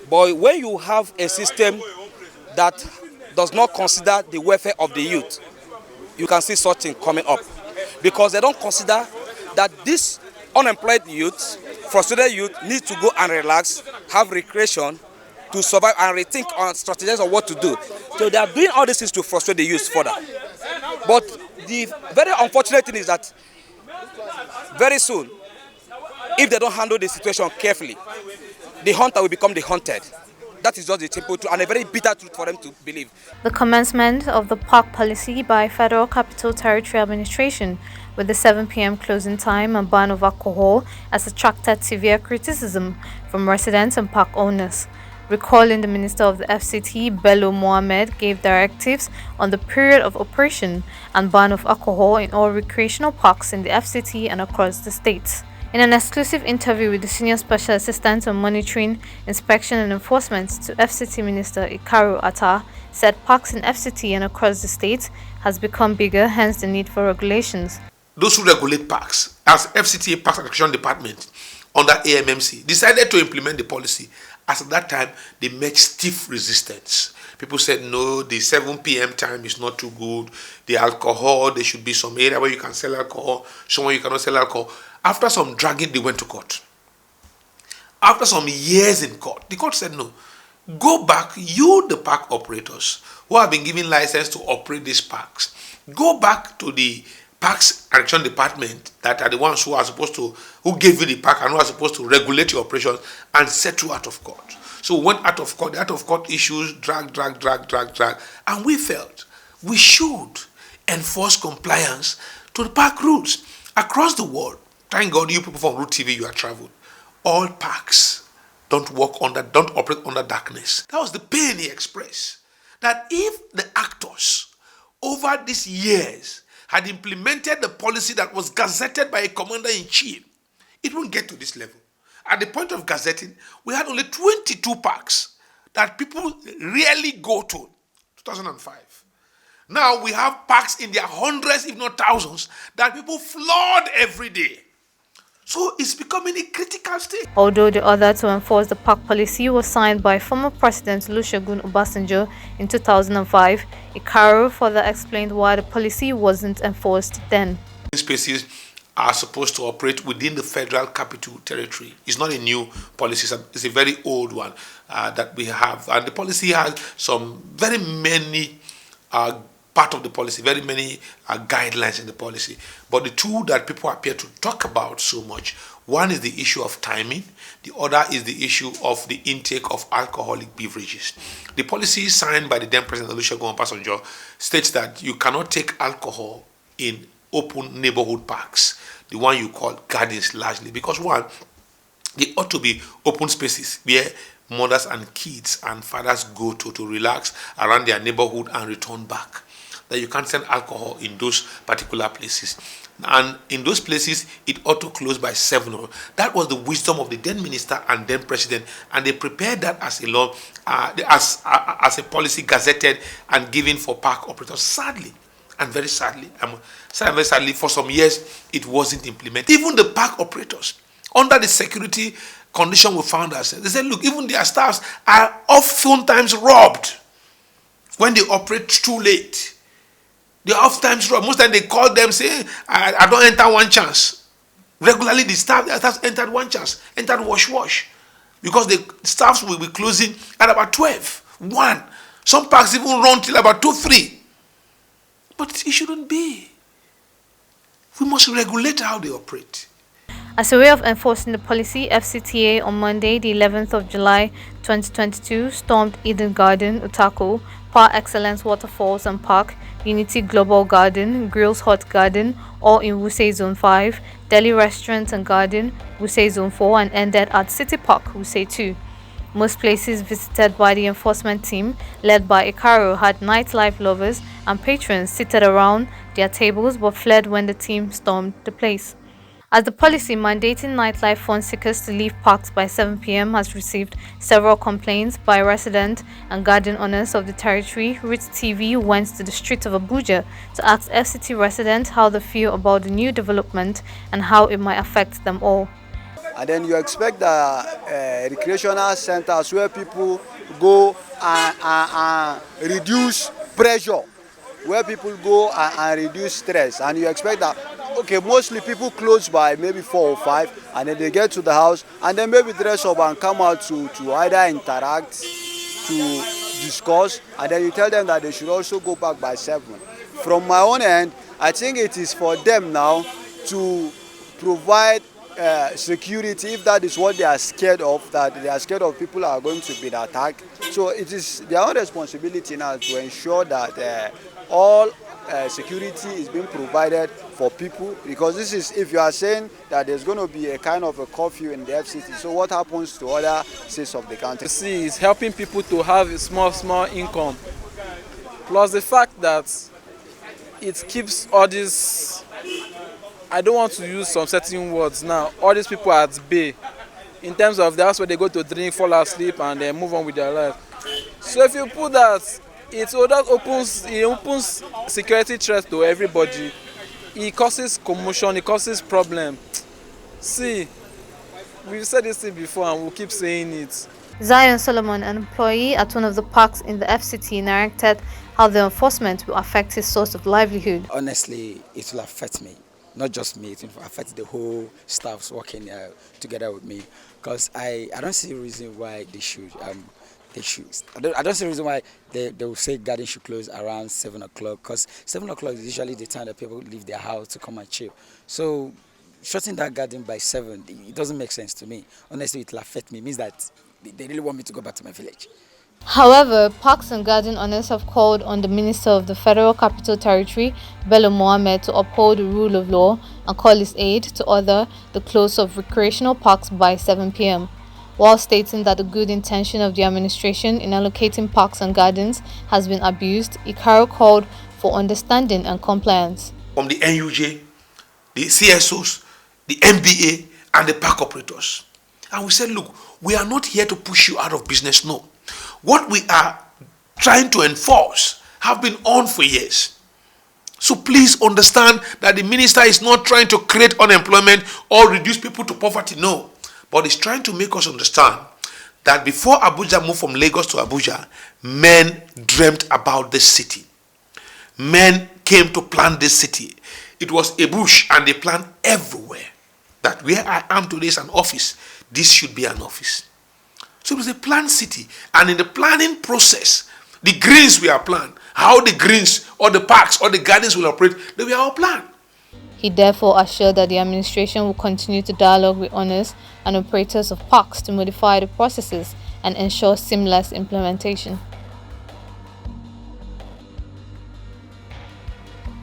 But when you have a system that does not consider the welfare of the youth, you can see such thing coming up. Because they don't consider that this unemployed youth, frustrated youth, need to go and relax, have recreation, to survive and rethink on strategies of what to do. So they are doing all these things to frustrate the youth further. But the very unfortunate thing is that very soon, if they don't handle the situation carefully, the hunter will become the hunted. That is just the simple truth and a very bitter truth for them to believe. The commencement of the park policy by Federal Capital Territory Administration with the 7 p.m. closing time and ban of alcohol has attracted severe criticism from residents and park owners. Recalling the Minister of the FCTA, Bello Mohammed, gave directives on the period of operation and ban of alcohol in all recreational parks in the FCTA and across the state. In an exclusive interview with the Senior Special Assistant on Monitoring, Inspection and Enforcement to FCT Minister Attah, said parks in FCT and across the state has become bigger, hence the need for regulations. Those who regulate parks, as FCTA Parks and Recreation Department under AMMC, decided to implement the policy. As at that time, they met stiff resistance. People said, no, the 7 p.m. time is not too good. The alcohol, there should be some area where you can sell alcohol, somewhere you cannot sell alcohol. After some dragging, they went to court. After some years in court, the court said, no, go back, you the park operators who have been given license to operate these parks, go back to the Parks and Recreation Department that are the ones who are supposed to, who gave you the park and who are supposed to regulate your operations and set you out of court. So we went out of court, the out of court issues drag, and we felt we should enforce compliance to the park rules across the world. Thank God you people from Rootstv, you have traveled. All parks don't operate under darkness. That was the pain he expressed. That if the actors over these years had implemented the policy that was gazetted by a commander-in-chief, it won't get to this level. At the point of gazetting, we had only 22 parks that people really go to, 2005. Now we have parks in their hundreds, if not thousands, that people flood every day. So it's becoming a critical state. Although the order to enforce the park policy was signed by former President Olusegun Obasanjo in 2005, Ikaro further explained why the policy wasn't enforced then. Spaces are supposed to operate within the Federal Capital Territory. It's not a new policy, it's a very old one that we have. And the policy has some very many part of the policy, very many guidelines in the policy. But the two that people appear to talk about so much, one is the issue of timing, the other is the issue of the intake of alcoholic beverages. The policy signed by the then President Olusegun Obasanjo states that you cannot take alcohol in open neighborhood parks, the one you call gardens largely, because one, they ought to be open spaces where mothers and kids and fathers go to relax around their neighborhood and return back. That you can't sell alcohol in those particular places. And in those places, it ought to close by 7. That was the wisdom of the then minister and then president. And they prepared that as a law, as a policy gazetted and given for park operators. Sadly, and very sadly, for some years, it wasn't implemented. Even the park operators, under the security condition we found ourselves, they said, look, even their staffs are oftentimes robbed when they operate too late. They are oftentimes robbed. Most times they call them, say, I don't enter one chance. Regularly, the staff entered one chance, entered wash. Because the staffs will be closing at about 12, 1. Some parks even run till about 2, 3. But it shouldn't be. We must regulate how they operate. As a way of enforcing the policy, FCTA on Monday, the 11th of July 2022, stormed Eden Garden, Utako, Par Excellence Waterfalls and Park, Unity Global Garden, Grills Hot Garden, all in Wuse Zone 5, Delhi Restaurant and Garden, Wuse Zone 4, and ended at City Park, Wuse 2. Most places visited by the enforcement team, led by Ikaro, had nightlife lovers and patrons seated around their tables but fled when the team stormed the place. As the policy mandating nightlife fun seekers to leave parks by 7 p.m. has received several complaints by residents and garden owners of the territory, Rootstv went to the streets of Abuja to ask FCT residents how they feel about the new development and how it might affect them all. And then you expect the recreational centers where people go and reduce pressure, where people go and reduce stress, and you expect that, okay, mostly people close by maybe 4 or 5, and then they get to the house and then maybe dress up and come out to either interact, to discuss, and then you tell them that they should also go back by 7. From my own end, I think it is for them now to provide security, if that is what they are scared of, that they are scared of people are going to be attacked. So it is their own responsibility now to ensure that all security is being provided for people, because this is, if you are saying that there's going to be a kind of a curfew in the FCT, so what happens to other states of the country? See, is helping people to have a small income, plus the fact that it keeps all these, I don't want to use some certain words now, all these people at bay, in terms of that's where they go to drink, fall asleep, and then move on with their life. So if you put that, it opens security threats to everybody. It causes commotion, it causes problem. See, we've said this thing before and we'll keep saying it. Zion Solomon, an employee at one of the parks in the FCT, narrated how the enforcement will affect his source of livelihood. Honestly, it will affect me. Not just me, it will affect the whole staffs working together with me. Because I don't see a reason why they should. I don't see a reason why they will say garden should close around 7 o'clock, because 7 o'clock is usually the time that people leave their house to come and chill. So shutting that garden by 7, it doesn't make sense to me. Honestly, it will affect me. It means that they really want me to go back to my village. However, parks and garden owners have called on the Minister of the Federal Capital Territory, Bello Mohammed, to uphold the rule of law and call his aid to order the close of recreational parks by 7 p.m. While stating that the good intention of the administration in allocating parks and gardens has been abused, Ikaro called for understanding and compliance. From the NUJ, the CSOs, the MBA, and the park operators. And we said, look, we are not here to push you out of business, no. What we are trying to enforce have been on for years. So please understand that the minister is not trying to create unemployment or reduce people to poverty, no. But he's trying to make us understand that before Abuja moved from Lagos to Abuja, men dreamt about this city. Men came to plan this city. It was a bush and they planned everywhere. That where I am today is an office. This should be an office. So it was a planned city. And in the planning process, the greens were planned. How the greens or the parks or the gardens will operate, they were all planned. He therefore assured that the administration will continue to dialogue with owners and operators of parks to modify the processes and ensure seamless implementation.